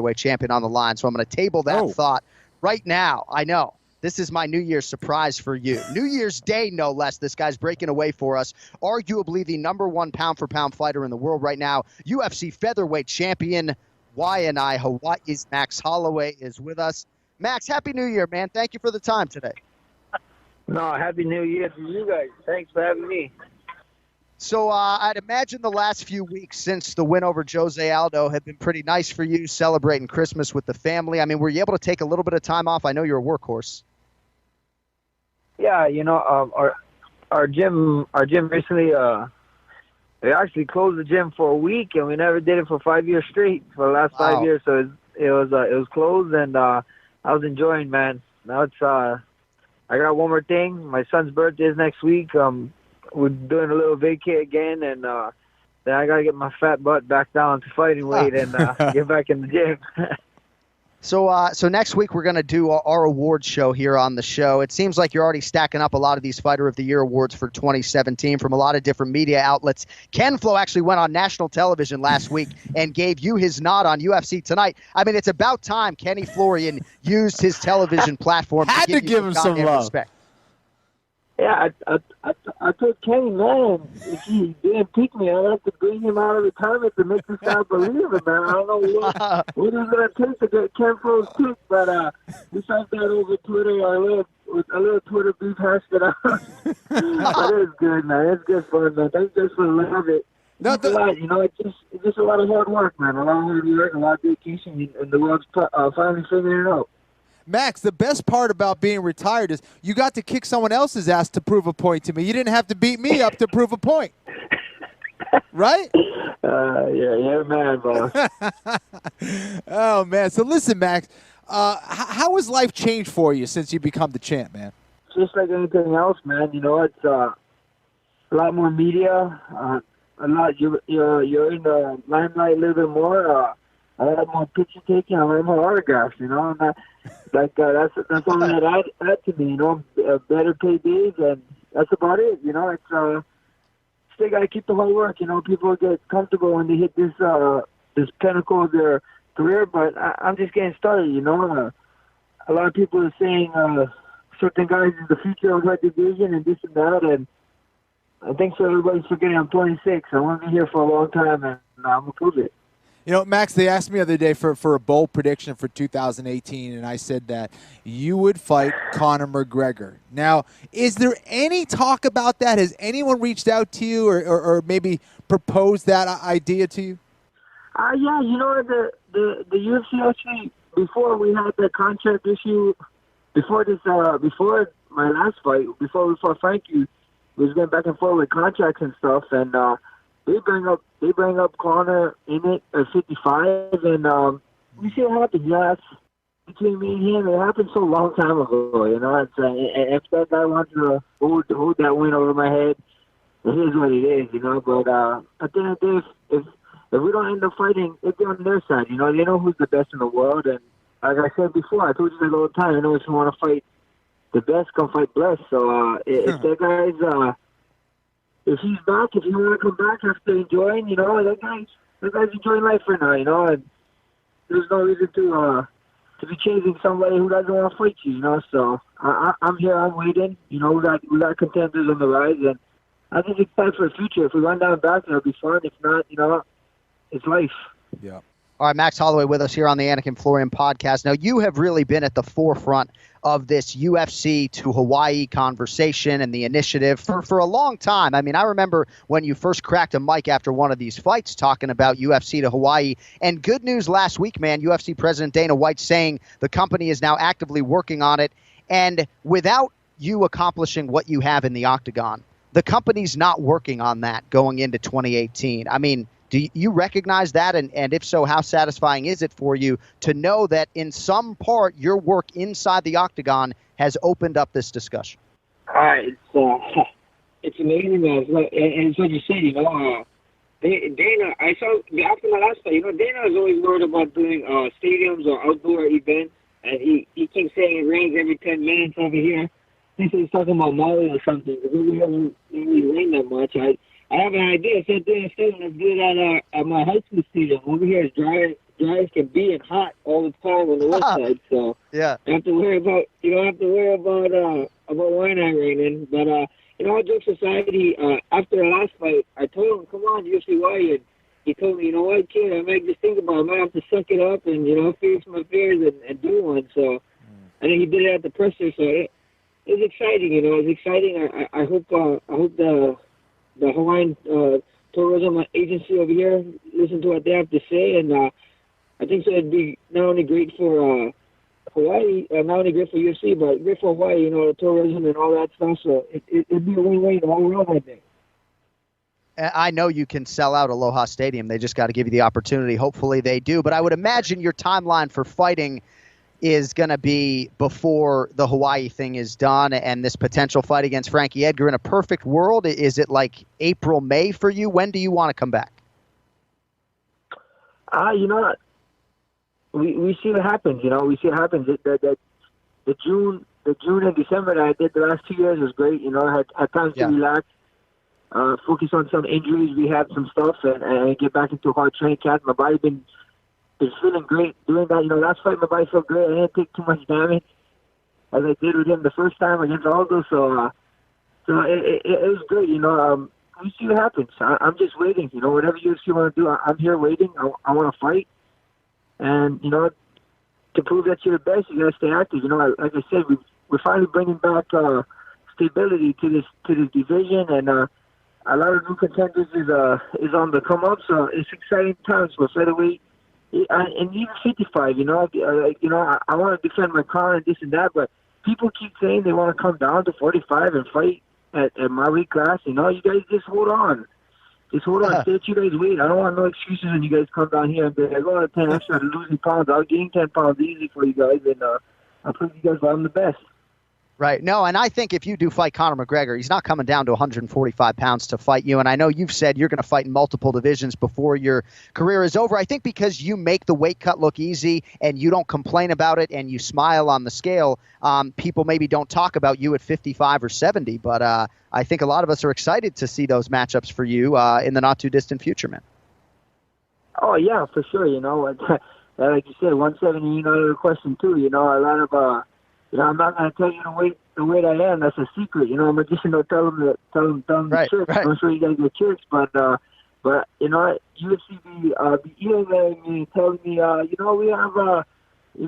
featherweight champion on the line, so I'm going to table that thought right now. I know. This is my New Year's surprise for you. New Year's Day, no less. This guy's breaking away for us. Arguably the #1 pound-for-pound fighter in the world right now. UFC featherweight champion, Hawaii's Max Holloway is with us. Max, Happy New Year, man. Thank you for the time today. No, Happy New Year to you guys. Thanks for having me. So I'd imagine the last few weeks since the win over Jose Aldo have been pretty nice for you, celebrating Christmas with the family. I mean, were you able to take a little bit of time off? I know you're a workhorse. Yeah, our gym recently they actually closed the gym for a week, and we never did it for 5 years straight for the last 5 years. So it was closed, and I was enjoying, man. Now it's I got one more thing. My son's birthday is next week. We're doing a little vacay again, and then I gotta get my fat butt back down to fighting weight and get back in the gym. So next week we're going to do our awards show here on the show. It seems like you're already stacking up a lot of these Fighter of the Year awards for 2017 from a lot of different media outlets. Ken Flo actually went on national television last week and gave you his nod on UFC Tonight. I mean, it's about time Kenny Florian used his television platform to give him some love. Respect. Yeah, I told Kenny, man, if he didn't pick me, I'd have to bring him out of retirement to make this guy believe it, man. I don't know what it's going to take to get Ken Flo's pick, but besides that over Twitter, a little Twitter beef hashed it out. But it's good, man. It's good fun, man. Thanks just for love it. It's a lot, it's just a lot of hard work, man. A lot of hard work, a lot of dedication, and the world's finally figuring it out. Max, the best part about being retired is you got to kick someone else's ass to prove a point to me. You didn't have to beat me up to prove a point. Right? Yeah, man, bro. Oh, man. So listen, Max, how has life changed for you since you become the champ, man? Just like anything else, man. It's a lot more media. You're in the limelight a little bit more. I have more picture taking. I have more autographs. And that's all that add to me. Better paid days, and that's about it. It's still got to keep the hard work. People get comfortable when they hit this pinnacle of their career, but I'm just getting started. A lot of people are saying certain guys is the future of that division and this and that, and I think so. Everybody's forgetting I'm 26. I want to be here for a long time, and I'm gonna prove it. Max, they asked me the other day for a bold prediction for 2018, and I said that you would fight Conor McGregor. Now, is there any talk about that? Has anyone reached out to you or maybe proposed that idea to you? Yeah, the UFC actually, before we had the contract issue, before my last fight, before we fought Frankie, we was going back and forth with contracts and stuff, and they bring up Conor in it at 55, and we see what happens. Yeah, that's between me and him. It happened so long time ago, and if that guy wants to hold that win over my head, it is what it is, But at the end of the day, if we don't end up fighting, it'll be on their side. They know who's the best in the world, and like I said before, I told you that all the time. If you want to fight the best, come fight Bless. So if that guy's if he's back, if you want to come back after enjoying, that guy's enjoying life right now, and there's no reason to be chasing somebody who doesn't want to fight you, So I'm here, I'm waiting. We got contenders on the rise, and I think it's time for the future. If we run down back, it'll be fun. If not, it's life. Yeah. All right, Max Holloway with us here on the Anakin Florian podcast. Now, you have really been at the forefront of this UFC to Hawaii conversation and the initiative for a long time. I mean, I remember when you first cracked a mic after one of these fights talking about UFC to Hawaii. And good news last week, man, UFC President Dana White saying the company is now actively working on it. And without you accomplishing what you have in the octagon, the company's not working on that going into 2018. I mean, do you recognize that? And if so, how satisfying is it for you to know that in some part your work inside the octagon has opened up this discussion? It's amazing, man. And it's what you said, Dana, I saw after my last fight, Dana was always worried about doing stadiums or outdoor events, and he keeps saying it rains every 10 minutes over here. He said he's talking about Maui or something, because we haven't really rained that much. I have an idea. I said, let's do it at my high school stadium. Over here is dry guys can be in hot all the time on the west side. So yeah, you don't have to worry about why not raining. But all jokes aside, after the last fight, I told him, "Come on, UFC why?" And he told me, "You know what, kid? I might just think about it. I might have to suck it up and face my fears and do one." So I think he did it at the presser. So it was exciting. It's exciting. I hope the Hawaiian tourism agency over here listen to what they have to say, and I think so. It'd be not only great for Hawaii, not only great for UFC, but great for Hawaii. The tourism and all that stuff. So it'd be a win-win all around, I think. I know you can sell out Aloha Stadium. They just got to give you the opportunity. Hopefully they do. But I would imagine your timeline for fighting is going to be before the Hawaii thing is done and this potential fight against Frankie Edgar. In a perfect world, is it like April, May for you? When do you want to come back? You know what? We see what happens. We see what happens. The June and December that I did the last 2 years was great. I had time to relax, focus on some injuries, rehab some stuff, and get back into a hard training camp. My body been feeling great doing that. Last fight my body felt great. I didn't take too much damage as I did with him the first time against Aldo. So it was great. We see what happens. I'm just waiting. Whatever UFC want to do, I'm here waiting. I want to fight. And, to prove that you're the best, you got to stay active. Like I said, we're finally bringing back stability to this division, and a lot of new contenders is on the come up. So it's exciting times for featherweight. And even 55, I want to defend my crown and this and that, but people keep saying they want to come down to 45 and fight at my weight class. You guys just hold on. Just hold on. Stay at you guys' weight. I don't want no excuses when you guys come down here and be like, oh, 10 extra to losing pounds. I'll gain 10 pounds easy for you guys, and I'll prove you guys that I'm the best. Right. No, and I think if you do fight Conor McGregor, he's not coming down to 145 pounds to fight you. And I know you've said you're going to fight in multiple divisions before your career is over. I think because you make the weight cut look easy and you don't complain about it and you smile on the scale, people maybe don't talk about you at 55 or 70. But I think a lot of us are excited to see those matchups for you in the not-too-distant future, man. Oh, yeah, for sure. Like you said, 170, the question, too. A lot of... I'm not going to tell you the weight I am. That's a secret. I'm just tell them the tricks. Right. I'm sure you guys get tricks, but UFC be emailing me, telling me, we have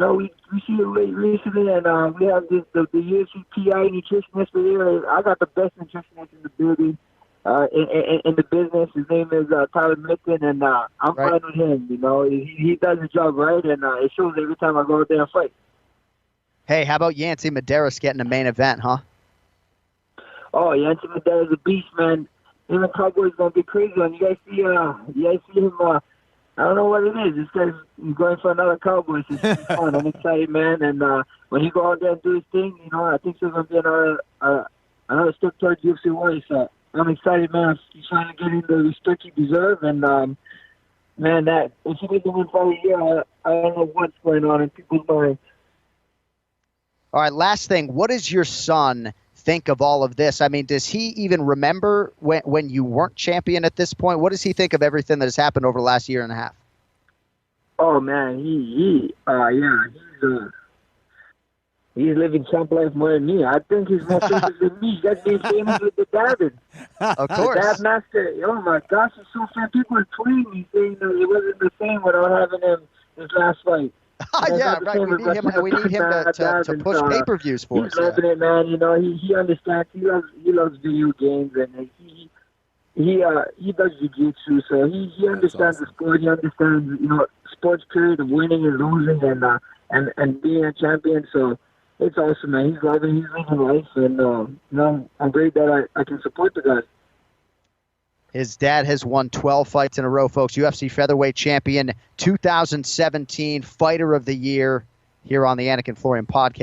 we see the weight recently, and we have the UFC PI nutritionist for here. I got the best nutritionist in the building, in the business. His name is Tyler Mitten, and I'm fine with him. He does his job right, and it shows every time I go out there and fight. Hey, how about Yancy Medeiros getting a main event, huh? Oh, Yancy Medeiros is a beast, man. Him and Cowboy's going to be crazy. And you guys see him, I don't know what it is. This guy's going for another Cowboy. It's fun. I'm excited, man. And when he go out there and do his thing, I think there's going to be another step towards UFC Warriors. So I'm excited, man. He's trying to get in the respect he deserves. And, man, if he doesn't win for a year, I don't know what's going on in people's minds. All right, last thing. What does your son think of all of this? I mean, does he even remember when you weren't champion at this point? What does he think of everything that has happened over the last year and a half? Oh, man, he's living champ life more than me. I think he's more famous than me. He's got being famous with the Davin. Of course. The Dab Master. Oh, my gosh, it's so fun. People are tweeting me saying that it wasn't the same without having him his last fight. Yeah, right. We need him to push pay-per-views for us. He's loving it, man. He understands. He loves video games, and he does jiu-jitsu, so he understands the sport. He understands sports period of winning and losing, and being a champion. So it's awesome, man. He's living life, and I'm great that I can support the guy. His dad has won 12 fights in a row, folks. UFC featherweight champion, 2017 Fighter of the Year here on the Anakin Florian podcast.